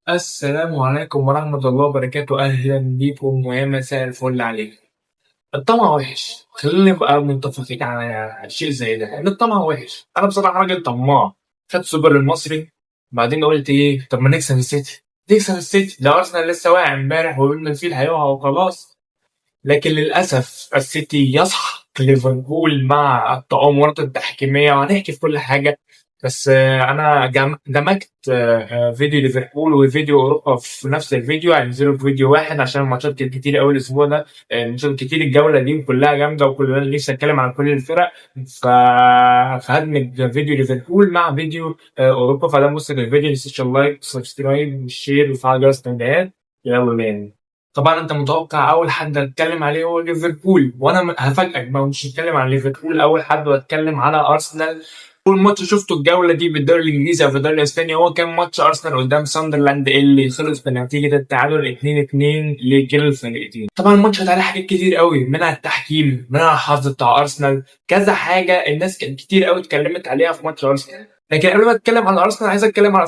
السلام عليكم ورحمة الله وبركاته، أهلا بيكم ويا مساء الفل عليكم. الطمع وحش، خلينا نبقى متفقين على شيء زي ده إن الطمع وحش. أنا بصراحة راجل طماع، خدت سوبر المصري بعدين قلت إيه، طب ما نكسب السيتي. نكسب السيتي ده أرسنال لسه واقع إمبارح وقلنا الفيل هيقع وخلاص. لكن للأسف السيتي يسحق ليفربول مع التآمرات التحكيمية، وهنحكي في كل حاجة. بس أنا دمجت فيديو ليفربول وفيديو أوروبا في نفس الفيديو، هينزلوا في فيديو واحد عشان الماتشات كانت كتير أوي الأسبوع ده. الماتشات كتير الجولة دي كلها جامدة، وكلنا نفسي أتكلم عن كل الفرق. ف... فهدمج فيديو ليفربول مع فيديو أوروبا. فده بص الفيديو، متنساش اللايك سبسكرايب والشير وفعل جرس التنبيهات. يلا بينا. طبعا انت متوقع اول حد هتكلم عليه هو ليفربول، وانا هفاجئك بقى، مش هتكلم عن ليفربول اول حد وهتكلم على ارسنال. اول ماتش شفته الجوله دي بالدوري الانجليزي او في الدوري الاسباني هو كان ماتش ارسنال قدام ساندرلاند اللي خلص بنتيجه التعادل 2-2 لكلا الفريقين. طبعا الماتش ده عليه حاجات كتير قوي، منها التحكيم، منها الحظ بتاع ارسنال، كذا حاجه الناس كانت كتير قوي اتكلمت عليها في ماتش ارسنال. لكن قبل ما اتكلم عن ارسنال عايز اتكلم على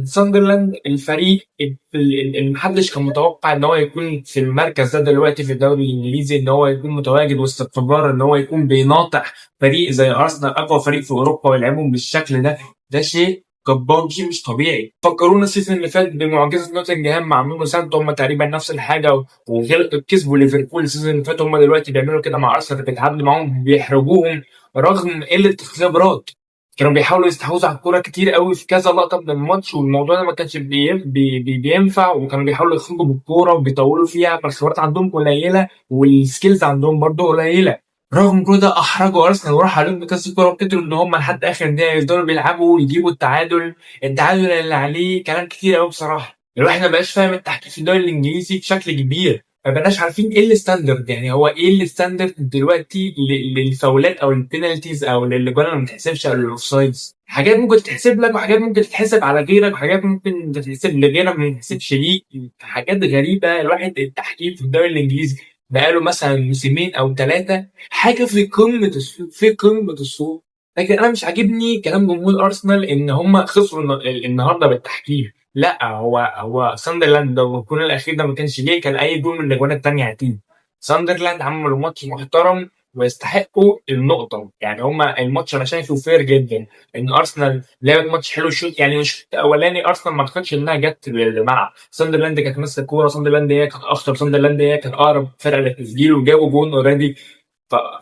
ساندرلاند الفريق اللي محدش كان متوقع ان هو يكون في المركز ده دلوقتي في الدوري الانجليزي، ان هو يكون متواجد وسط الكبار، ان هو يكون بيناطح فريق زي ارسنال اقوى فريق في اوروبا ويلعبهم بالشكل ده. ده شيء جبار، شيء مش طبيعي. فكرونا السيزون اللي فات بمعجزه نوتنجهام مع نونو سانتو، هم تقريبا نفس الحاجه وغير كسبوا ليفربول السيزون اللي فات، هم دلوقتي بيعملوا كده مع ارسنال، بيتعادلوا معاهم بيحرجوهم رغم قله الخبرات. كانوا بيحاولوا يستحوذوا على الكوره كتير قوي في كذا لقطه من الماتش، والموضوع ده ما كانش بينفع، وكانوا بيحاولوا يخرجوا بالكوره وبيطولوا فيها، فالخبرات عندهم قليله والسكيلز عندهم برضه قليله. رغم كده احرجوا ارسنال وراح عليهم بكاس الكوره، وقدروا ان هم لحد اخر دقيقه يفضلوا بيلعبوا ويجيبوا التعادل اللي عليه كلام كتير قوي. بصراحه الواحد ما بقاش فاهم التحكيم في الدوري الانجليزي بشكل كبير، ما بقناش عارفين ايه الستاندرد. يعني هو ايه الستاندرد دلوقتي للفاولات او البينالتيز او للجوان اللي ما بتحسبش او للاوفسايدز؟ حاجات ممكن تتحسب لك وحاجات ممكن تتحسب على غيرك وحاجات ممكن تتحسب لغيرك ما تتحسبش ليك. حاجات غريبه. الواحد التحكيم في الدوري الانجليزي بقاله مثلا موسمين او ثلاثه حاجه في قمه السوق، في قمه السوق. لكن انا مش عاجبني كلام جمهور ارسنال ان هم خسروا النهارده بالتحكيم. لا، هو ساندرلاند لو الجون الاخير ده ما كانش ليه كان اي جون من الاجوان التانيه هتيجي. ساندرلاند عملوا ماتش محترم ويستحقوا النقطه. يعني هما الماتش انا شايفه فير جدا، ان ارسنال لعبت ماتش حلو. شوط يعني الشوط الاولاني ارسنال ما اعتقدش انها جت للملعب، ساندرلاند كانت ماسكه الكوره، ساندرلاند هي كانت اخطر، ساندرلاند هي كانت اقرب فرقه للتسجيل وجابوا جون اوريدي.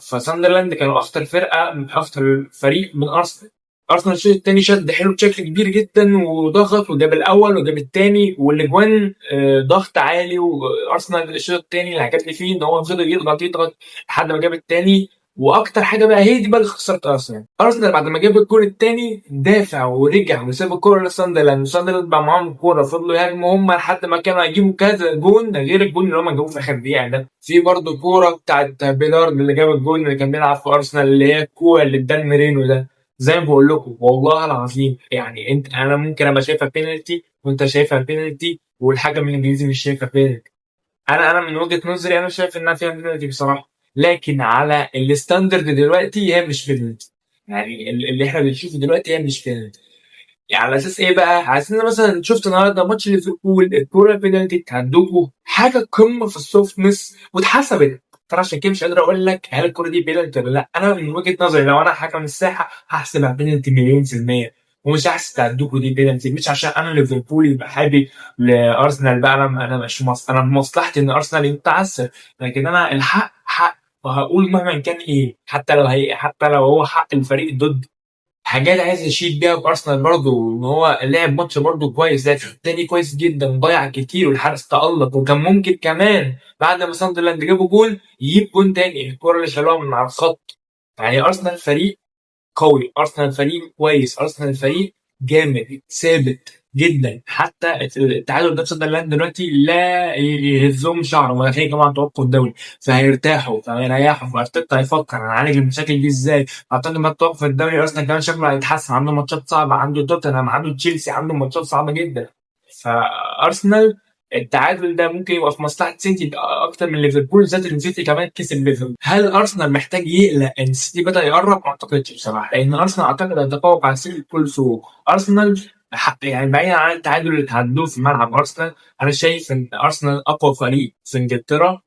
فساندرلاند كانوا اخطر فرقه، اخطر فريق من ارسنال. ارسنال الشوط الثاني شد حلو بشكل كبير جدا وضغط وجاب الاول وجاب الثاني والاجوان ضغط عالي. وارسنال الشوط الثاني اللي عجبني فيه ان هو فضل يضغط يضغط لحد ما جاب الثاني. واكتر حاجه بقى هي دي بقى اللي خسرت ارسنال. ارسنال بعد ما جاب الجول الثاني دافع ورجع وساب الكوره لساندرلاند، وساندرلاند بقى معاهم الكوره فضلوا يهاجموا هم لحد ما كانوا هيجيبوا كذا جون غير الجون اللي هم جابوه في اخر دقيقه ده. في برضه كوره بتاعت بيلارد اللي جاب الجون اللي كان بيلعب في ارسنال، اللي هي الكوره اللي ادان ميرينو ده. زي ما بقول لكم والله العظيم، يعني انا ممكن ابقى شايفها بينالتي وانت شايفها بينالتي والحكم الانجليزي مش شايفها بينالتي. انا من وجهه نظري انا شايف انها فيها بينالتي بصراحه، لكن على الستاندرد دلوقتي هي مش بينالتي. يعني اللي احنا بنشوفه دلوقتي هي مش بينالتي. يعني على اساس ايه بقى؟ على اساس ان أنا مثلا شفت النهارده ماتش ليفربول الكوره البينالتي بتاعت دوجو حاجه قمه في السوفتنس واتحسبت. ترى عشان كده مش قادر اقول لك هل الكوره دي بينالتي ولا لا. انا من وجهه نظري لو انا حكم الساحه هحسبها بينالتي مليون في الميه، ومش هحسب بتاعت دوجو دي بينالتي. مش عشان انا ليفربول يبقى حابب لارسنال بقى، انا مش انا في مصلحتي ان ارسنال يتعثر، لكن انا الحق حق. وهقول مهما كان ايه، حتى لو هو حق الفريق ضد حاجات عايز يشيد بيها بارسنال برضه، ان هو لعب ماتش برضه كويس، لعب الشوط التاني كويس جدا، ضيع كتير والحارس تألق، وكان ممكن كمان بعد ما ساندرلاند جابوا جول يجيب جول تاني الكوره اللي شالوها من على الخط. يعني ارسنال فريق قوي، ارسنال فريق كويس، ارسنال فريق جامد ثابت جدا. حتى التعادل ده ساندرلاند دلوقتي لا يهزهم شعر، وهتلاقي طبعا توقف الدوري فهيرتاحوا فهيريحوا، فارتيتا هيفكر هنعالج المشاكل دي ازاي. اعتقد ما توقف الدوري ارسنال كمان شكله هيتحسن، عنده ماتشات صعبه، عنده توتنهام، عنده تشيلسي، عنده ماتشات صعبه جدا. فارسنال التعادل ده ممكن يبقى في مصلحه سيتي اكتر من ليفربول، بالذات ان سيتي كمان كسب ليفربول. هل ارسنال محتاج يقلق ان سيتي بدا يقرب؟ ما اعتقدش بصراحه، لان ارسنال اعتقد هيتفوق على سيتي بكل سهوله. ارسنال يعني بعيدا عن التعادل اللي تعادلوه في ملعب ارسنال، انا شايف ان ارسنال اقوى فريق في انجلترا،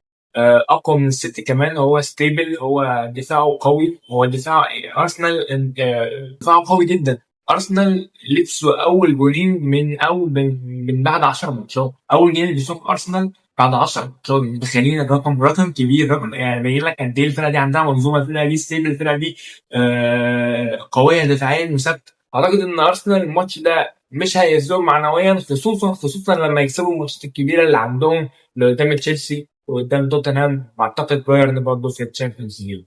اقوى من السيتي كمان. هو ستيبل، هو دفاعه قوي، هو دفاع ارسنال دفاعه قوي جدا. ارسنال لبسوا اول جولين من بعد 10 ماتشات، اول جولين لبسوه في ارسنال بعد 10 ماتشات. متخيلين رقم كبير، رقم يعني باين لك قد ايه الفرقه دي عندها منظومه، الفرقه دي ستيبل، الفرقه دي قويه دفاعيا وثابته. اعتقد ان ارسنال الماتش ده مش هيهزهم معنويا، خصوصا لما يكسبوا الماتشات الكبيره اللي عندهم، اللي قدام تشيلسي وقدام توتنهام، واعتقد بايرن برضه في الشامبيونز ليج.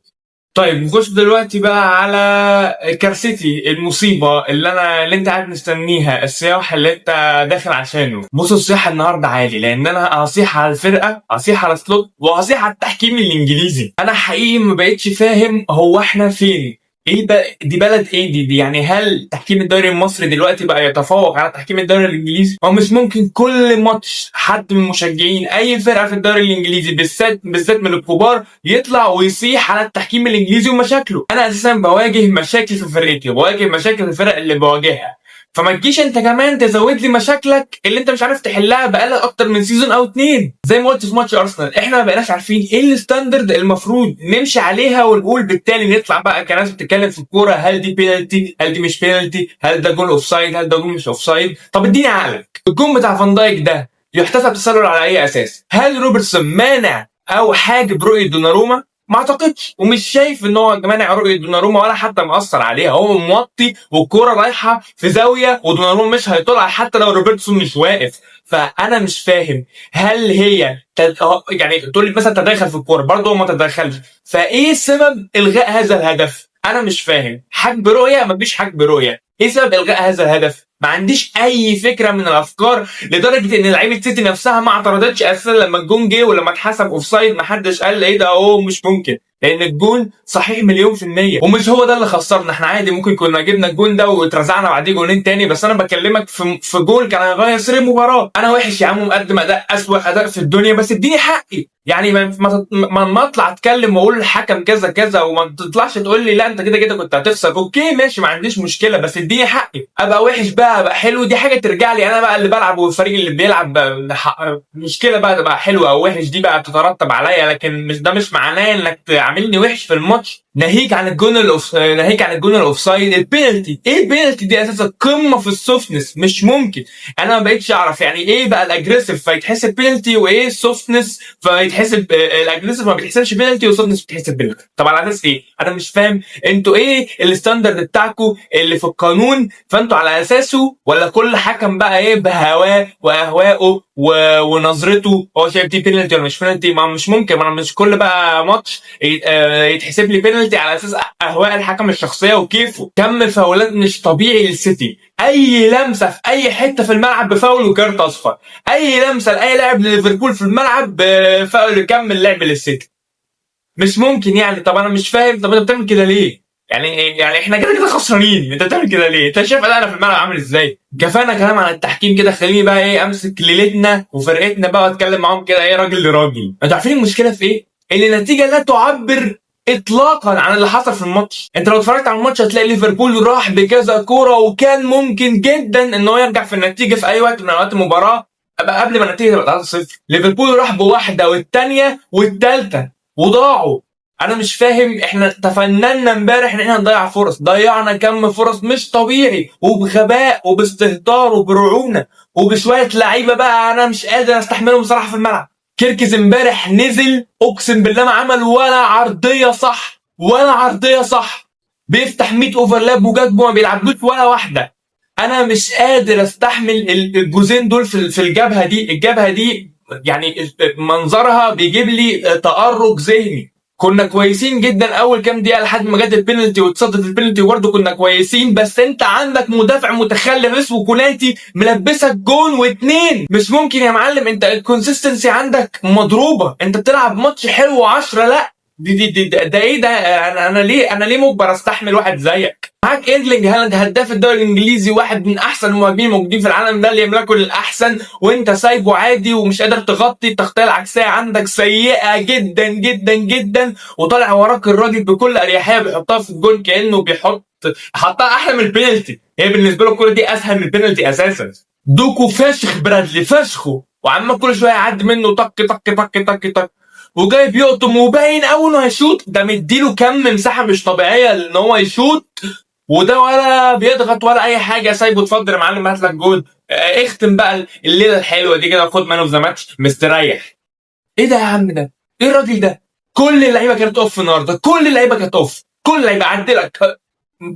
طيب نخش دلوقتي بقى على كارثتي، المصيبه اللي انت قاعد مستنيها، الصياح اللي انت داخل عشانه. بص، الصياح النهارده عالي، لان انا هصيح على الفرقه، هصيح على سلوت، وهصيح على التحكيم الانجليزي. انا حقيقي ما بقتش فاهم هو احنا فين. ايه ده؟ دي بلد ايه دي يعني هل تحكيم الدوري المصري دلوقتي بقى يتفوق على تحكيم الدوري الانجليزي؟ هو مش ممكن كل ماتش حد من مشجعين اي فرقه في الدوري الانجليزي بالذات من الكبار يطلع ويصيح على التحكيم الانجليزي ومشاكله؟ انا اساسا بواجه مشاكل في فرقتي، وبواجه مشاكل في الفرق اللي بواجهها، فما تجيش انت كمان تزود لي مشاكلك اللي انت مش عارف تحلها بقالك اكتر من سيزون او اتنين. زي ما قلت في ماتش ارسنال، احنا ما بقيناش عارفين ايه الستاندرد المفروض نمشي عليها، ونقول بالتالي نطلع بقى كناس بتتكلم في الكوره، هل دي بينالتي، هل دي مش بينالتي، هل ده جول اوف سايد، هل ده جول مش اوف سايد. طب اديني عقلك، الجون بتاع فان دايك ده يحتسب تسلل على اي اساس؟ هل روبرتسون مانع او حاجب رؤيه دوناروما؟ ما اعتقدش، ومش شايف ان هو مانع رؤيه دوناروما ولا حتى مأثر عليها. هو موطي والكوره رايحه في زاويه، ودوناروما مش هيطلع حتى لو روبرتسون مش واقف. فانا مش فاهم، هل هي يعني تقول لي مثلا تدخل في الكوره، برضه هو ما تدخلش، فايه سبب الغاء هذا الهدف؟ انا مش فاهم. حجب رؤيه؟ مفيش حجب رؤيه. ايه سبب الغاء هذا الهدف؟ ما عنديش اي فكره من الافكار، لدرجه ان لعيبه سيتي نفسها ما اعترضتش اساسا لما الجون جه، ولما اتحسب اوف سايد ما حدش قال ايه ده، مش ممكن، لان الجون صحيح مليون في المية، ومش هو ده اللي خسرنا. احنا عادي ممكن كنا جبنا الجون ده واترزعنا بعديه جونين تاني، بس انا بكلمك في جول كان هيغير سير المباراه. انا وحش يا عم، مقدم اداء اسوء اداء في الدنيا، بس اديني حقي. يعني ما اطلع اتكلم واقول الحكم كذا كذا، وما تطلعش تقول لي لا انت كده كده كنت هتخسر. اوكي ماشي، ما عنديش مشكله، بس اديني حقي. ابقى وحش بقى ابقى حلو، دي حاجه ترجع لي انا بقى اللي بلعب، والفريق اللي بيلعب مشكله بقى تبقى حلو او وحش، دي بقى تترتب عليا، لكن مش معناه انك تعاملني وحش في الماتش. ناهيك عن الجون الاوف سايد، البينالتي. ايه البينالتي دي؟ اساسا قمه في السوفتنس، مش ممكن. انا ما بقتش اعرف يعني ايه بقى الاجريسيف فيتحسب بينالتي، وايه السوفتنس فيتحسب الاجريسيف ما بيتحسبش بينالتي، والسوفتنس بتتحسب بينالتي. طب على اساس ايه؟ انا مش فاهم. انتوا ايه الستاندرد بتاعكم اللي في القانون؟ فانتوا على اساسه، ولا كل حكم بقى ايه بهواه واهوائه ونظرته هو شايف دي بينالتي ولا مش بينالتي؟ ما مش ممكن، ما انا مش كل بقى ماتش يتحسب لي بينالتي على اساس اهواء الحكم الشخصيه وكيفه. كم فاولات مش طبيعي للسيتي، اي لمسه في اي حته في الملعب بفاول وكارت اصفر، اي لمسه لاي لاعب لليفربول في الملعب بفاول يكمل لعب للسيتي. مش ممكن يعني. طب انا مش فاهم، طب انت بتعمل كده ليه؟ يعني احنا كده كده خسرانين، انت بتعمل كده ليه؟ انت شايف ادائنا في الملعب عامل ازاي؟ كفانا كلام عن التحكيم كده، خليني بقى ايه امسك ليلتنا وفرقتنا بقى واتكلم معاهم كده ايه راجل لراجل. انتوا عارفين المشكله في ايه؟ ان النتيجه لا تعبر اطلاقا عن اللي حصل في الماتش. انت لو اتفرجت على الماتش هتلاقي ليفربول راح بكذا كوره، وكان ممكن جدا ان هو يرجع في النتيجه في اي وقت من اوقات المباراه قبل ما النتيجه تبقى 3-0. ليفربول راح بواحده والثانيه والثالثه وضاعوا. انا مش فاهم، احنا تفننا امبارح ان احنا نضيع فرص، ضيعنا كم فرص مش طبيعي، وبغباء وباستهتار وبرعونه وبشويه لعيبه بقى انا مش قادر استحملهم بصراحه في الملعب. كيركز امبارح نزل اقسم بالله ما عمل ولا عرضيه صح، ولا عرضيه صح. بيفتح 100 اوفرلاب وجاكبو ما بيلعبلوش ولا واحده. انا مش قادر استحمل الجوزين دول في الجبهه دي يعني منظرها بيجيب لي تأرق ذهني. كنا كويسين جدا اول كام دقيقه لحد ما جت البينالتي واتصدت البينالتي، وبرده كنا كويسين، بس انت عندك مدافع متخلف اسمه كوناتي ملبسك جون واتنين. مش ممكن يا معلم، انت الكونسيستنسي عندك مضروبه. انت بتلعب ماتش حلو 10 لا ده ايه ده؟ انا ليه مجبر استحمل واحد زيك؟ معاك ايرلينج هالاند هداف الدوري الانجليزي، واحد من احسن المهاجمين الموجودين في العالم، ده اللي يملكه الاحسن، وانت سايبه عادي ومش قادر تغطي. التغطيه العكسيه عندك سيئه جدا جدا جدا، وطالع وراك الراجل بكل اريحيه بيحطها في الجول كانه حطها احلى من البينالتي. هي بالنسبه له الكوره دي اسهل من البينالتي اساسا. دوكو فشخ برادلي فشخه، وعمال كل شويه يعدي منه طق طق طق طق طق، وجاي بيقطم وباين قوي انه هيشوط. ده مديله كم مساحه مش طبيعيه ان هو يشوط، وده ولا بيضغط ولا اي حاجه، سايبه اتفضل يا معلم هات لك جول. اختم بقى الليله الحلوه دي كده، خد مان اوف ذا ماتش مستريح. ايه ده يا عم ده؟ ايه الراجل ده؟ كل اللعيبه كانت اوف النهارده، كل اللعيبه كانت اوف، كل اللعيبه عدلك.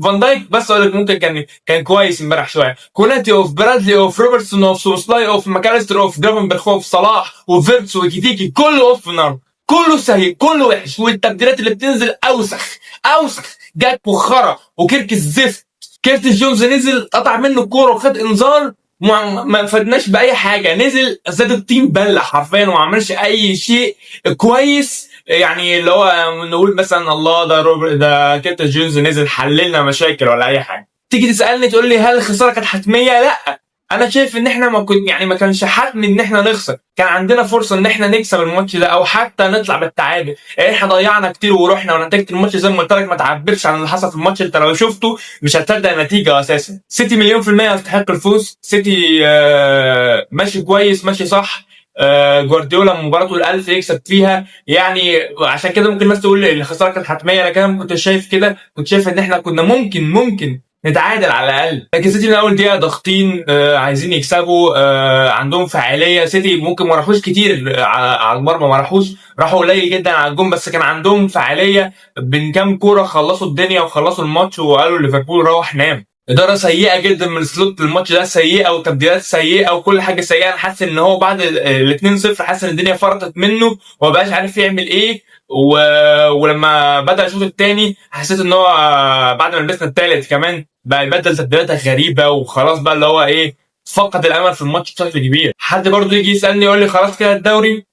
فان دايك بس اقول لك ممكن كان كويس امبارح شويه، كوناتي اوف، برادلي اوف، روبرتسون اوف، سوسلاي اوف، ماكاليستر اوف، جرافنبرخ اوف، صلاح وفيرتس وكيتيكي كله اوف النهارده، كله سيء كله وحش، والتبديلات اللي بتنزل اوسخ اوسخ، جاك وخرا وكيرك الزفت. كيرتس جونز نزل قطع منه الكوره وخد انذار، ما فادناش باي حاجه، نزل زاد الطين بله حرفيا وما عملش اي شيء كويس. يعني اللي هو نقول مثلا الله ده روبرت ده كيرتس جونز نزل حللنا مشاكل ولا اي حاجه. تيجي تسالني تقول لي هل الخساره كانت حتميه؟ لا، انا شايف ان احنا ما كنا يعني ما كانش حتمي ان احنا نخسر، كان عندنا فرصه ان احنا نكسب الماتش ده او حتى نطلع بالتعادل. احنا ضيعنا كتير ورحنا، ونتيجه الماتش زي ما قلت لك ما تعبرش عن اللي حصل في الماتش. انت لو شفته مش هتصدق النتيجه اساسا. سيتي مليون في المية يستحق الفوز. سيتي ماشي كويس ماشي صح. جوارديولا مباراته الالف يكسب فيها، يعني عشان كده ممكن الناس تقول الخساره كانت حتميه. انا كده ما كنتش شايف كده، كنت شايف ان احنا كنا ممكن نتعادل على الاقل. لكن سيتي من اول دقيقه ضاغطين، عايزين يكسبوا، عندهم فعاليه. سيتي ممكن ما راحوش كتير على المرمى، ما راحوا قليل جدا على الجون، بس كان عندهم فعاليه. بين كام كوره خلصوا الدنيا وخلصوا الماتش وقالوا ليفربول روح نام. اداره سيئه جدا من سلوت الماتش ده، سيئه وتبديلات سيئه وكل حاجه سيئه. انا حاسس ان هو بعد ال 2-0 حاسس ان الدنيا فرطت منه وما بقاش عارف يعمل ايه. ولما بدا الشوط الثاني حسيت ان هو بعد ما لبسنا الثالث كمان بقى يبدل تبديلات غريبه، وخلاص بقى اللي هو ايه، فقد الامل في الماتش بشكل كبير. حد برضه يجي يسالني يقول لي خلاص كده الدوري؟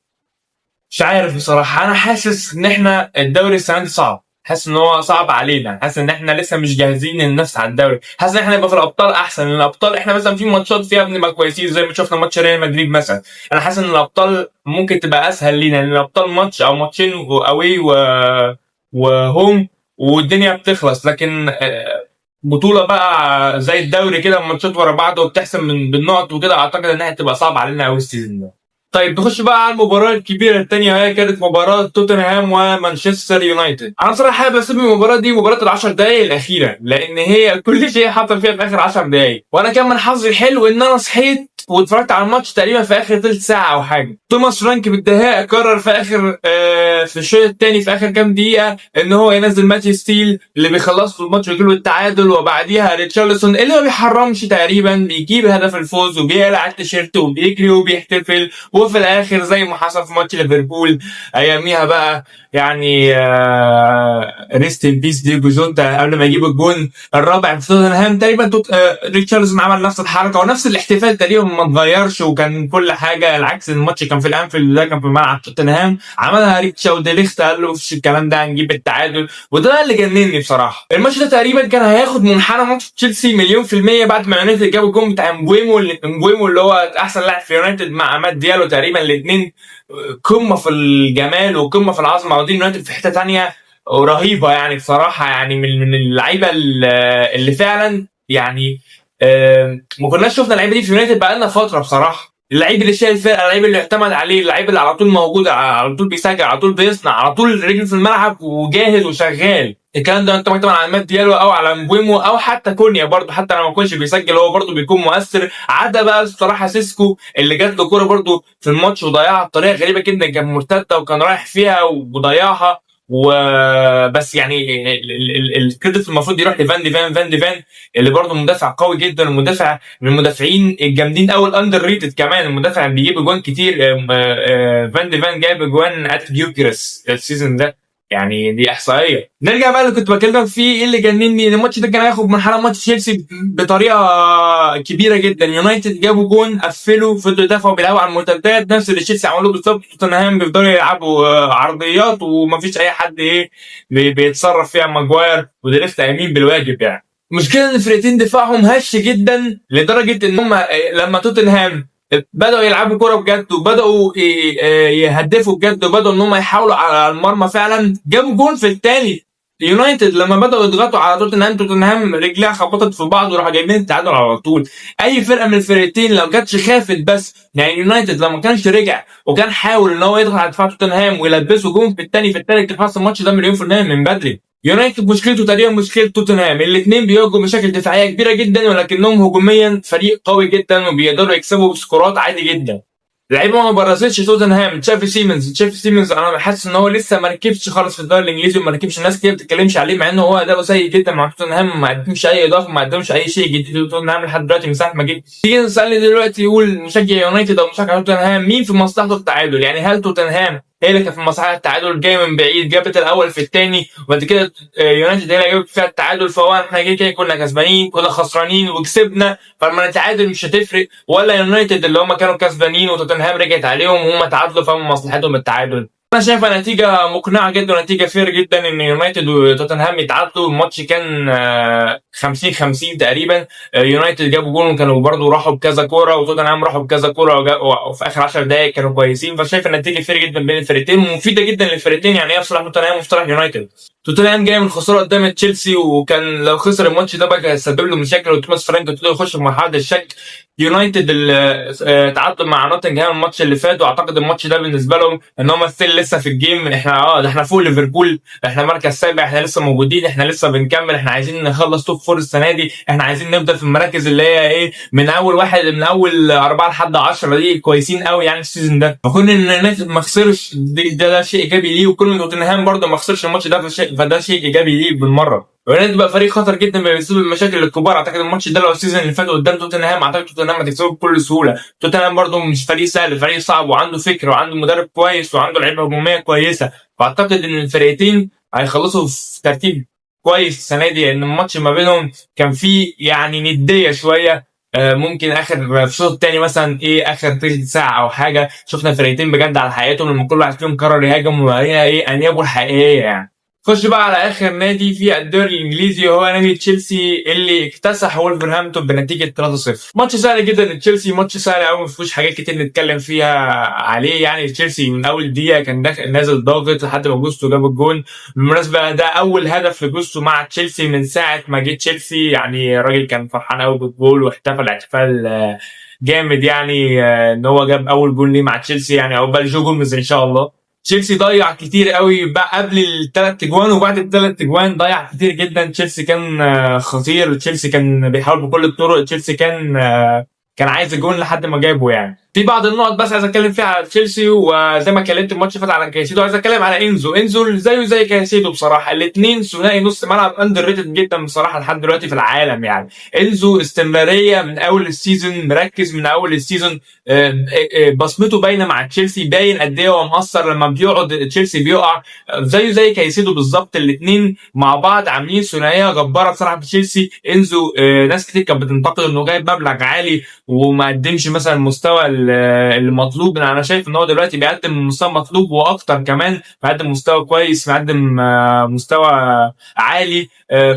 مش عارف بصراحه. انا حاسس ان احنا الدوري السنه دي صعب، حاسس ان هو صعب علينا، حاسس ان احنا لسه مش جاهزين ننافس على الدوري. حاسس ان احنا نبقى في الابطال احسن، لان الابطال احنا مثلا في ماتشات فيها بنبقى كويسين زي ما شفنا ماتش ريال مدريد مثلا. انا حاسس ان الابطال ممكن تبقى اسهل لينا، لان الابطال ماتش او ماتشين اوي وهوم والدنيا بتخلص. لكن بطوله بقى زي الدوري كده ماتشات ورا بعض وبتحسم بالنقط وكده، اعتقد انها هتبقى صعبه علينا قوي السيزون ده. طيب نخش بقى على المباراة الكبيرة الثانية، وهي كانت مباراة توتنهام ومانشستر يونايتد. أنا بصراحة حابب أسمي المباراة دي مباراة العشر دقايق الأخيرة، لأن هي كل شيء حصل فيها في آخر 10 دقايق. وأنا كان من حظي الحلو إن أنا صحيت واتفرجت على الماتش تقريبا في آخر ثلث ساعة أو حاجة. توماس فرانك بالدهاء قرر في آخر في الشوط الثاني في آخر كام دقيقة إن هو ينزل ماتش ستيل اللي بيخلص الماتش ويجيب التعادل، وبعديها ريتشارلسون اللي ما بيحرمش تقريبا بيجيب هدف الفوز وبيقلع التيشيرت وبيجري وبيحتفل. وفي الاخر زي ما حصل في ماتش ليفربول اياميها بقى، يعني ريست ان بيس ديجو جوتا قبل ما يجيب الجون الرابع في توتنهام تقريبا ريتشارلسون عمل نفس الحركه ونفس الاحتفال تقريبا ما اتغيرش، وكان كل حاجه العكس. الماتش كان في الانفيلد، ده كان في ملعب توتنهام، عملها ريتشا وديليخت قال له مفيش الكلام ده هنجيب التعادل. وده اللي جنني بصراحه. الماتش ده تقريبا كان هياخد منحنى ماتش تشيلسي مليون في الميه بعد ما يونايتد جابوا الجون بتاع مبويمو اللي هو احسن لاعب في يونايتد مع مات ديالو، تقريبا الاثنين قمه في الجمال وقمه في العظمه، ودي يونايتد في حته ثانيه رهيبه يعني بصراحه. يعني من اللعيبه اللي فعلا يعني ما كناش شفنا اللعيبه دي في يونايتد بقالنا فتره بصراحه. اللعيب اللي شايل الفرقه، اللعيب اللي اعتمد عليه، اللعيب اللي على طول موجود، على طول بيسجل، على طول بيصنع، على طول رجل في الملعب وجاهز وشغال. الكلام ده انت مكتوب على مات ديالو او على مبويمو او حتى كونيا برضه، حتى لو ما يكونش بيسجل هو برضه بيكون مؤثر. عدا بقى الصراحه سيسكو اللي جات له كوره برضه في الماتش وضيعها بطريقه غريبه جدا، كان مرتده وكان رايح فيها وضيعها. وبس يعني الكريدت المفروض يروح فان دي فان اللي برضه مدافع قوي جدا، ومدافع من المدافعين الجامدين قوي الاندر ريتد كمان. المدافع بيجيب اجوان كتير، فان دي فان جايب اجوان ات بيوكرس السيزون ده، يعني دي احصائيه. نرجع بقى اللي كنت بكلمك فيه، ايه اللي جنني الماتش ده كان هياخد منحنى ماتش تشيلسي بطريقه كبيره جدا. يونايتد جابوا جون قفلوا فضلوا يدافعوا بيلعبوا على المرتدات، نفس اللي تشيلسي عملوه بالظبط. توتنهام بيفضلوا يلعبوا عرضيات ومفيش اي حد ايه بيتصرف فيها. ماجواير وديليخت قايمين بالواجب يعني. المشكله ان الفرقتين دفاعهم هش جدا لدرجه ان هم لما توتنهام بدأوا يلعبوا كرة بجد وبدأوا يهدفوا بجد وبدأوا ان هم يحاولوا على المرمى فعلا، جابوا جون في الثاني يونايتد لما بدأوا يضغطوا على توتنهام رجليها خبطت في بعض وراحوا جايبين التعادل على طول. اي فرقه من الفرقتين لو كانتش خافت بس، يعني يونايتد لما كانش رجع وكان حاول ان هو يضغط على دفاع توتنهام ويلبسه جون في الثاني في الثالث يخلص الماتش ده مليون في المية من بدري. يونايتد مشكلته تقريبا مشكله توتنهام، الاثنين بيواجهوا مشاكل دفاعيه كبيره جدا ولكنهم هجوميا فريق قوي جدا وبيقدروا يكسبوا بسكورات عادي جدا. اللعيبه ما برزتش توتنهام. تشافي سيمنز انا حاسس ان هو لسه ما ركبش خالص في الدوري الانجليزي وما ركبش، الناس كتير ما بتتكلمش عليه مع انه هو اداؤه سيء جدا مع توتنهام، ما قدمش اي اضافه، ما قدمش اي شيء جديد في توتنهام لحد دلوقتي من ساعه ما جه. تيجي نسالني دلوقتي يقول مشجع يونايتد او مشجع توتنهام مين في مصلحته التعادل؟ يعني هل توتنهام هي اللي كانت في مصلحه التعادل، جايه من بعيد جابت الاول في الثاني وبعد كده يونايتد هي اللي جابت فيها التعادل، فهو احنا كده كنا كسبانين كنا خسرانين وكسبنا فلما نتعادل مش هتفرق؟ ولا يونايتد اللي هم كانوا كسبانين وتوتنهام رجعت عليهم وهم تعادلوا فهم مصلحتهم التعادل؟ انا شايفها نتيجه مقنعه جدا ونتيجه فير جدا ان يونايتد وتوتنهام يتعادلوا. الماتش كان 50-50 تقريبا. يونايتد جابوا جول وكانوا برضو راحوا بكذا كوره وتوتنهام راحوا بكذا كوره وفي اخر 10 دقائق كانوا كويسين. فشايف النتيجه فير جدا بين الفرقتين ومفيده جدا للفرقتين، يعني هي في صالح توتنهام وفي صالح يونايتد. توتنهام جاي من خساره قدام تشيلسي وكان لو خسر الماتش ده بقى هيسبب له مشاكل وتوماس فرانك ابتدى يخش في مرحله الشك. يونايتد تعادل مع نوتنجهام الماتش اللي فات واعتقد الماتش ده بالنسبه لهم ان هم لسه في الجيم. احنا ده احنا فوق ليفربول، احنا مركز سابع، احنا لسه موجودين، احنا لسه بنكمل، احنا عايزين نخلص توب فور السنه دي، احنا عايزين نفضل في المراكز اللي هي ايه من اول واحد من اول 4 لحد 10 دي كويسين قوي يعني السيزون ده. فكون ان يونايتد ما خسرش ده شيء ايجابي ليه، وكون ان توتنهام برده ما خسرش الماتش ده فده شيء ايجابي ليه بالمره. يونايتد بقى فريق خطر جدا بيسبب المشاكل الكبار. اعتقد الماتش ده لو السيزون اللي فات قدام توتنهام اعتقد توتنهام هتكسبه بكل سهوله. توتنهام برده مش فريق سهل، فريق صعب وعنده فكر وعنده مدرب كويس وعنده لعيبه هجوميه كويسه. فاعتقد ان الفرقتين هيخلصوا في ترتيب كويس السنه دي، لان الماتش ما بينهم كان فيه يعني نديه شويه. ممكن اخر في الشوط الثاني مثلا اخر تلت ساعه او حاجه شفنا فرقتين بجد على حقيقتهم لما كل واحد فيهم قرر يهاجم وهي انيابه الحقيقيه يعني. خش بقى على اخر نادي في الدوري الانجليزي وهو نادي تشيلسي اللي اكتسح وولفرهامبتون بنتيجه 3-0. ماتش سهل جدا لتشيلسي، ماتش سهل قوي ما فيهوش حاجات كتير نتكلم فيها عليه. يعني تشيلسي من اول دقيقه كان داخل نازل ضاغط لحد ما جوستو جاب الجون. بالمناسبه ده اول هدف لجوستو مع تشيلسي من ساعه ما جه تشيلسي، يعني الراجل كان فرحان قوي بالجول واحتفل احتفال جامد يعني ان هو جاب اول جول ليه مع تشيلسي، يعني عقبال جو جوميز ان شاء الله. تشيلسي ضيع كتير قوي بقى قبل الثلاث اجوان وبعد الثلاث اجوان ضيع كتير جدا. تشيلسي كان خطير، تشيلسي كان بيحاول بكل الطرق، تشيلسي كان عايز الجون لحد ما جابه. يعني في بعض النقط بس عايز اتكلم فيها على تشيلسي، وزي ما اتكلمت الماتش فات على كايسيدو عايز اتكلم على انزو زيه زي كايسيدو بصراحه. الاثنين ثنائي نص ملعب اندر ريتد جدا بصراحه لحد دلوقتي في العالم. يعني انزو استمراريه من اول السيزون، مركز من اول السيزون، بصمته باينه مع تشيلسي، باين قد ايه هو مقصر لما بيقعد تشيلسي بيقع. زيه زي كايسيدو بالظبط، الاثنين مع بعض عاملين ثنائيه جباره بصراحه في تشيلسي. انزو ناس كتير كانت بتنتقد انه جايب مبلغ عالي وما قدمش مثلا المستوى المطلوب. انا شايف ان هو دلوقتي بيقدم مستوى مطلوب واكتر كمان، بيقدم مستوى كويس، بيقدم مستوى عالي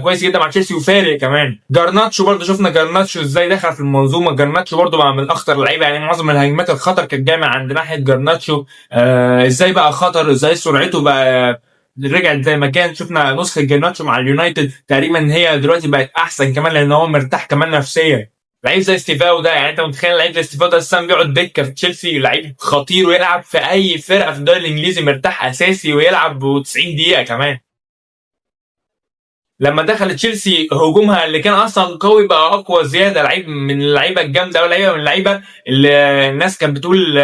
كويس جدا مع تشيلسي وفارق كمان. جارناتشو برضه شفنا جارناتشو ازاي دخل في المنظومه. جارناتشو برضه بقى من اخطر اللعيبه، يعني معظم الهجمات الخطر كانت جايه من عند ناحيه جارناتشو. ازاي بقى خطر، ازاي سرعته بقى رجعت زي ما كان. شفنا نسخه جارناتشو مع اليونايتد تقريبا هي دلوقتي بقت احسن كمان لان هو مرتاح كمان نفسيا. لعيب زي ستيفاو ده، يعني انت متخيل لعيب زي ستيفاو ده السنه بيقعد دكه في تشيلسي؟ لعيب خطير ويلعب في اي فرقه في الدوري الانجليزي مرتاح اساسي ويلعب 90 دقيقه كمان. لما دخل تشيلسي هجومها اللي كان اصلا قوي بقى اقوى زياده، لعيب من اللعيبه الجامده ولعيبه من اللعيبه اللي الناس كانت بتقول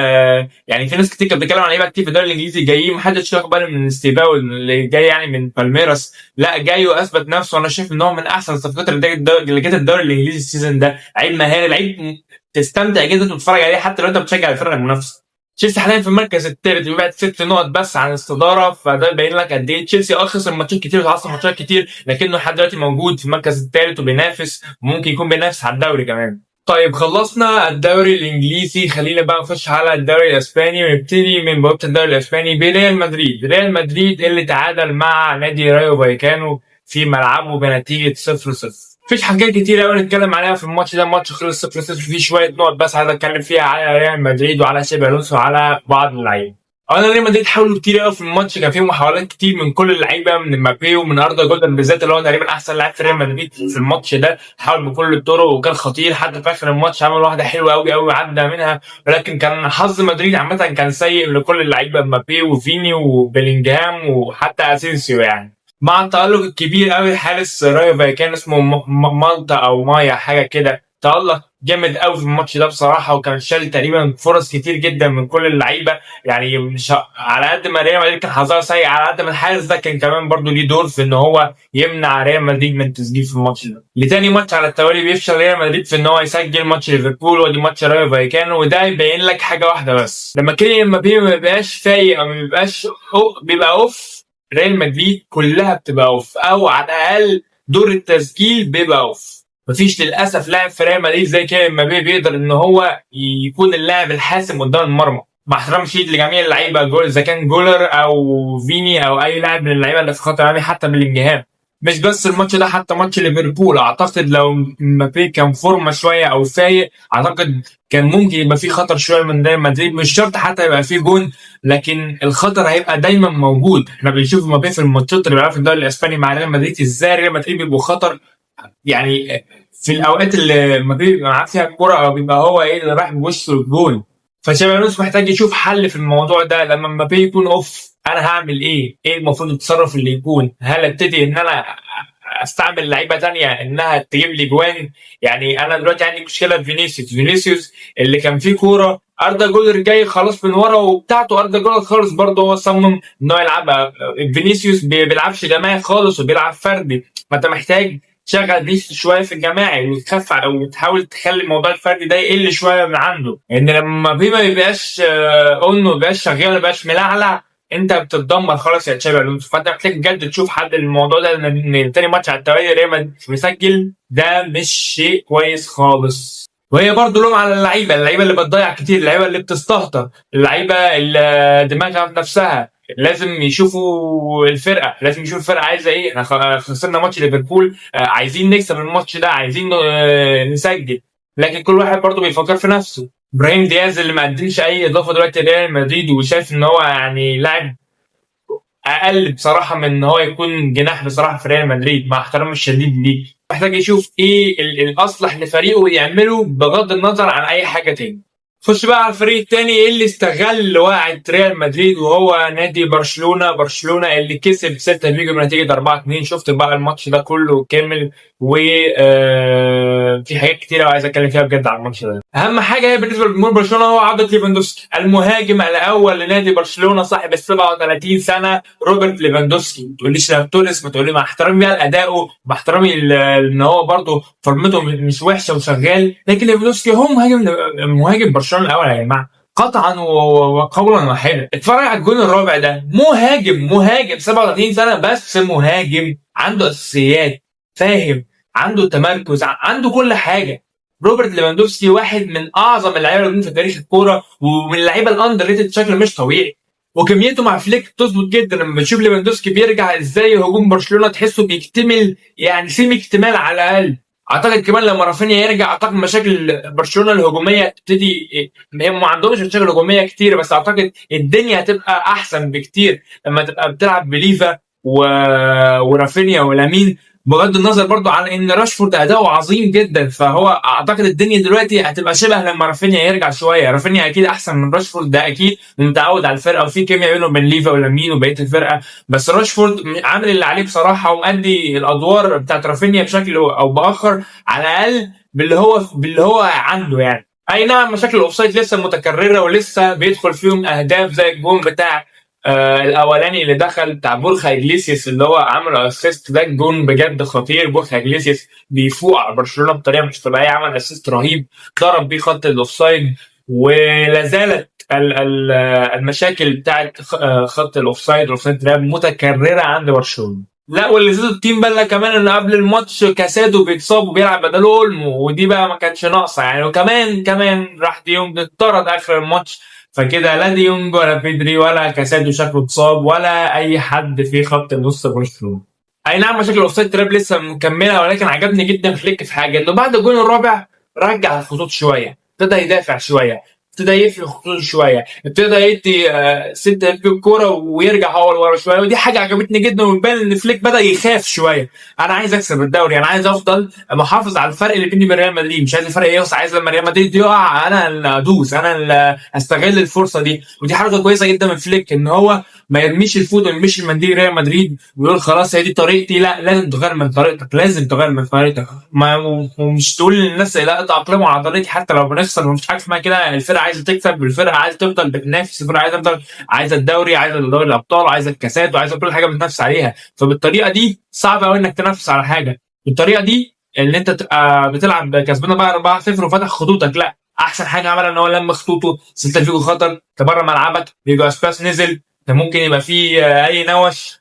يعني في ناس كتير كانت بتتكلم عن لعيبه كتير في الدوري الانجليزي جايين محدش واخد باله من ستيفاو اللي جاي يعني من بالميراس. لا جاي واثبت نفسه، وانا شايف ان هو من احسن الصفقات اللي جت الدوري الانجليزي السيزون ده. لعيب مهاري، لعيب تستمتع جدا تتفرج عليه حتى لو انت بتشجع الفرقه المنافسه. تشيلسي حاليا في المركز الثالث بيبعد 6 نقط بس عن الصداره، فده يبين لك قد ايه تشيلسي خسر ماتشات كتير وتعثر ماتشات كتير لكنه لحد دلوقتي موجود في المركز الثالث وبينافس وممكن يكون بينافس على الدوري كمان. طيب خلصنا الدوري الانجليزي، خلينا بقى نخش على الدوري الاسباني ونبتدي من بوابه الدوري الاسباني بريال مدريد. ريال مدريد اللي تعادل مع نادي رايو فايكانو في ملعبه بنتيجه 0-0. مفيش حاجات كتير قوي نتكلم عليها في الماتش ده، الماتش خلص 0-0. في شويه نقط بس عايز اتكلم فيها على ريال مدريد وعلى شابي الونسو وعلى بعض اللعيبه. انا ريال مدريد حاولوا كتير قوي في الماتش، كان فيه محاولات كتير من كل اللعيبه، من مبابي ومن اردا جولر بالذات اللي هو تقريبا احسن لاعب في ريال مدريد في الماتش ده، حاول بكل الطرق وكان خطير حتى في اخر الماتش، عمل واحده حلوه قوي قوي عدى منها. ولكن كان حظ مدريد عامه كان سيء لكل اللعيبه، مبابي وفيني وبيلينجهام وحتى اسينسيو يعني. مع التألق الكبير قوي حارس رايو فايكان اسمه مالتا او مايا حاجه كده، تألق جامد قوي في الماتش ده بصراحه، وكان شال تقريبا فرص كتير جدا من كل اللعيبه. يعني مش على قد ما ريال مدريد كان حظها سيء، على قد ما الحارس ده كان كمان برضو ليه دور في ان هو يمنع ريال مدريد من تسجيل في الماتش ده. لتاني ماتش على التوالي بيفشل ريال مدريد في ان هو يسجل، ماتش ليفربول ودي ماتش رايو فايكانو، وده يبين لك حاجه واحده بس، لما كيليان مبابي ما بيبقاش فايق او ما بيبقاش بيبقى اوف، ريال مدريد كلها بتبقى اوف، او على الاقل دور التسجيل بيبقى اوف. مفيش للاسف لاعب في ريال مدريد زي كده مبابي بيقدر ان هو يكون اللاعب الحاسم قدام المرمى، مع احترام شديد لجميع اللعيبه، اذا كان جولر او فيني او اي لاعب من اللعيبه اللي في خط الامامي، حتى بلينجهام. مش بس الماتش ده، حتى ماتش ليفربول اعتقد لو مبابي كان فورمه شويه او فايق، اعتقد كان ممكن يبقى فيه خطر شويه من ريال مدريد، مش شرط حتى يبقى فيه جون، لكن الخطر هيبقى دايما موجود. احنا بنشوف مبابي في الماتشات اللي بيلعبها في الدوري الاسباني مع ريال مدريد ازاي ريال مدريد بيبقوا خطر يعني، في الاوقات اللي ما بيبقى معاه فيها الكوره او بيبقى هو اللي رايح بوشه الجول. فشابي الونسو محتاج يشوف حل في الموضوع ده، لما مبابي يكون اوف انا هعمل ايه؟ ايه المفروض التصرف اللي يكون؟ هل ابتدي ان انا استعمل لعيبه تانية انها تجيب لي جوان؟ يعني انا دلوقتي عندي مشكله في فينيسيوس اللي كان فيه كوره اردا جولر جاي خلاص من ورا وبتاعته، اردا جولر خالص برضه هو صمم ان هو يلعبها. فينيسيوس بيلعبش جماعي خالص وبيلعب فردي، فانت محتاج تشغل دي شويه في الجماعي وتخف او تحاول تخلي الموضوع الفردي ده يقل شويه من عنده، ان لما ما بيبقاش اون ما بيبقاش شغال ما بيبقاش ملعلع، انت بتتدمر خلاص يا تشابي الونسو. فانت محتاج بجد تشوف حل للموضوع ده، لان تاني ماتش على التوالي ريال مدريد مش مسجل، ده مش شيء كويس خالص. وهي برضه لوم على اللعيبه اللي بتضيع كتير، اللعيبه اللي بتستهتر، اللعيبه اللي دماغها في نفسها. لازم يشوفوا الفرقه، لازم يشوفوا الفرقه عايزه ايه. احنا خسرنا ماتش ليفربول، عايزين نكسب الماتش ده، عايزين نسجل، لكن كل واحد برضه بيفكر في نفسه. ابراهيم دياز اللي ما قدمش اي اضافه دلوقتي لريال مدريد، وشايف ان هو يعني لاعب اقل بصراحه من ان هو يكون جناح بصراحه في ريال مدريد، مع احترامي الشديد ليه. محتاج يشوف ايه الاصلح لفريقه يعمله بغض النظر عن اي حاجه تاني. خش بقى على الفريق التاني اللي استغل وقعة ريال مدريد، وهو نادي برشلونة اللي كسب سيلتا فيجو بنتيجة 4-2. شفت بقى الماتش ده كله كامل، و في حاجات كتيرة عايز اتكلم فيها بجد على الماتش ده. اهم حاجة هي بالنسبة لجمهور برشلونة هو عودة ليفاندوسكي، المهاجم الاول لنادي برشلونة صاحب ال 37 سنة، روبرت ليفاندوسكي. ما تقوليش تونس، ما تقولي، مع احترامي بقى لادائه، مع احترامي ان هو برضه فورمته مش وحشة وشغال، لكن ليفاندوسكي هو مهاجم برشلونة الاول يا جماعه، قطعا وقولا واحدا. اتفرج على الجون الرابع ده، مهاجم 37 سنه بس مهاجم، عنده اساسيات، فاهم، عنده تمركز، عنده كل حاجه. روبرت ليفاندوفسكي واحد من اعظم اللعيبه اللي في تاريخ الكوره، ومن اللعيبه الاندر ريتد بشكل مش طبيعي، وكميته مع فليك بتظبط جدا. لما بتشوف ليفاندوفسكي بيرجع ازاي هجوم برشلونه تحسه بيكتمل، يعني سيمي اكتمال على الاقل. اعتقد كمان لما رافينيا يرجع، اعتقد مشاكل برشلونه الهجوميه تبتدي، هم ما عندهمش مشاكل هجوميه كتير، بس اعتقد الدنيا هتبقى احسن بكتير لما تبقى بتلعب بليفا ورافينيا ولامين، بغض النظر برضو عن ان راشفورد اداؤه عظيم جدا. فهو اعتقد الدنيا دلوقتي هتبقى شبه لما رافينيا يرجع شويه. رافينيا اكيد احسن من راشفورد، ده اكيد متعود على الفرقه وفي كيمياء بينه وبين ليفا ولامين وبقيه الفرقه، بس راشفورد عامل اللي عليه بصراحه، ومؤدي الادوار بتاعت رافينيا بشكل او باخر، على الاقل باللي هو عنده يعني. اي نعم مشاكل الاوفسايد لسه متكرره، ولسه بيدخل فيهم اهداف زي الجون بتاع الاولاني اللي دخل بتاع بورخا اجليسياس اللي هو عمل اسيست، ده الجون بجد خطير. بورخا اجليسياس بيفوق على برشلونه بطريقه مش طبيعيه، عمل اسيست رهيب ضرب بيه خط الاوفسايد. ولا زالت المشاكل بتاعت خط الاوفسايد والاوفسايد تراب متكرره عند برشلونه. لا واللي زاد التيم بقى كمان ان قبل الماتش كاسادو بيتصاب وبيلعب بدل اولمو، ودي بقى ما كانتش ناقصه يعني. وكمان راح ديونج اتطرد اخر الماتش، فكده لا ديونج ولا بيدري ولا كاسادو شكله اتصاب، ولا اي حد في خط النص برشلونه. اي نعم مشاكل الاوفسايد تراب لسه مكمله، ولكن عجبني جدا فليك في حاجه، انه بعد الجون الرابع رجع الخطوط شويه، ابتدى يدافع شويه، ابتدى يقفل الخطوط شويه، ابتدى يدي ست الكوره ويرجع هو لورا شويه، ودي حاجه عجبتني جدا، ويبان ان فليك بدا يخاف شويه. انا عايز اكسب الدوري، انا عايز افضل محافظ على الفرق اللي بيني وبين ريال مدريد، مش عايز الفرق يوسع، عايز لما ريال مدريد يقع انا اللي ادوس، انا اللي استغل الفرصه دي. ودي حركه كويسه جدا من فليك، ان هو ما يرميش الفوت ويرميش المنديل ريال مدريد ويقول خلاص هي دي طريقتي. لا، لازم تغير من طريقتك، لازم تغير من طريقتك، ما ومش تقول للناس لا تأقلموا على طريقتي حتى لو بنخسر. مفيش حاجه اسمها كده، الفرقه عايزه تكسب، الفرقه عايزه تفضل بتنافس، الفرقه عايزه تفضل، عايزه الدوري، عايزه دوري الابطال، عايزه الكاسات، وعايزه كل حاجه بتنافس عليها. فبالطريقه دي صعب قوي انك تنافس على حاجه. بالطريقه دي ان انت تبقى بتلعب كسبانه بقى 4-0 وفتح خطوطك، لا، احسن حاجه عملها ان هو لم خطوطه. سيلتا فيجو خطر تبرر ملعبك، فيجو اسباس نزل، كان ممكن يبقى فيه اي نوش،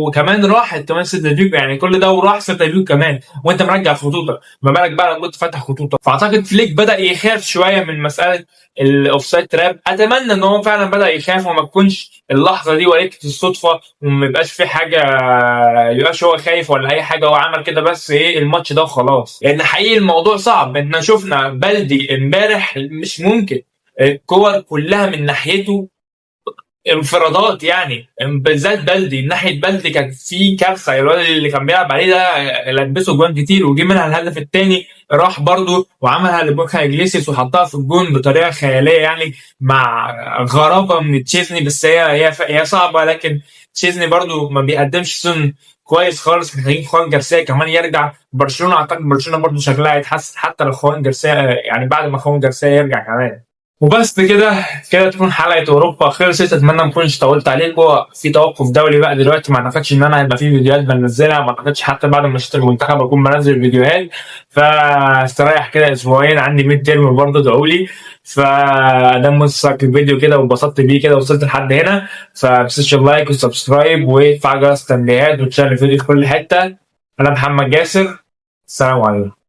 وكمان راحت كمان سيلتا فيجو، يعني كل ده وراح سيلتا فيجو كمان وانت مرجع خطوطك، ما بالك بقى لو كنت فاتح خطوطك. فاعتقد فليك بدا يخاف شويه من مساله الاوفسايد تراب. اتمنى ان هو فعلا بدا يخاف وما تكونش اللحظه دي وليده الصدفه، وما يبقاش في حاجه يبقاش هو خايف ولا اي حاجه، هو عمل كده بس ايه الماتش ده وخلاص. لان حقيقي الموضوع صعب، احنا شفنا بلدي امبارح مش ممكن، الكور كلها من ناحيته انفرادات، يعني بالذات بلدي، ناحيه بلدي كانت في كارثه. الولد اللي كان بيلعب عليه ده لبسه جوان كتير، وجي منها الهدف الثاني راح برضه وعملها لبوكا اجليسيس وحطها في الجون بطريقه خياليه، يعني مع غرابه من تشيزني. بس هي صعبه، لكن تشيزني برضه ما بيقدمش سن كويس خالص. محتاجين خوان جارسيا كمان يرجع. برشلونه اعتقد برشلونه برضه شكلها هيتحسن حتى لو خوان جارسيا، يعني بعد ما خوان جارسيا يرجع كمان. وبس كده تكون حلقة أوروبا خلصت. أتمنى ما أكونش طولت عليكم. في توقف دولي بقى دلوقتي، ما أعتقدش إن أنا هيبقى في فيديوهات بنزلها، ما أعتقدش حتى بعد ما أشترك المنتخب أكون بنزل فيديوهات، فاستريح كده أسبوعين، عندي ميد تيرم برضه ادعوا لي. فده مسك الفيديو كده واتبسطت بيه كده وصلت لحد هنا، فمتنساش اللايك والسبسكرايب وتفعل جرس التنبيهات وتشارك الفيديو في كل حتة. أنا محمد جاسر، السلام عليكم.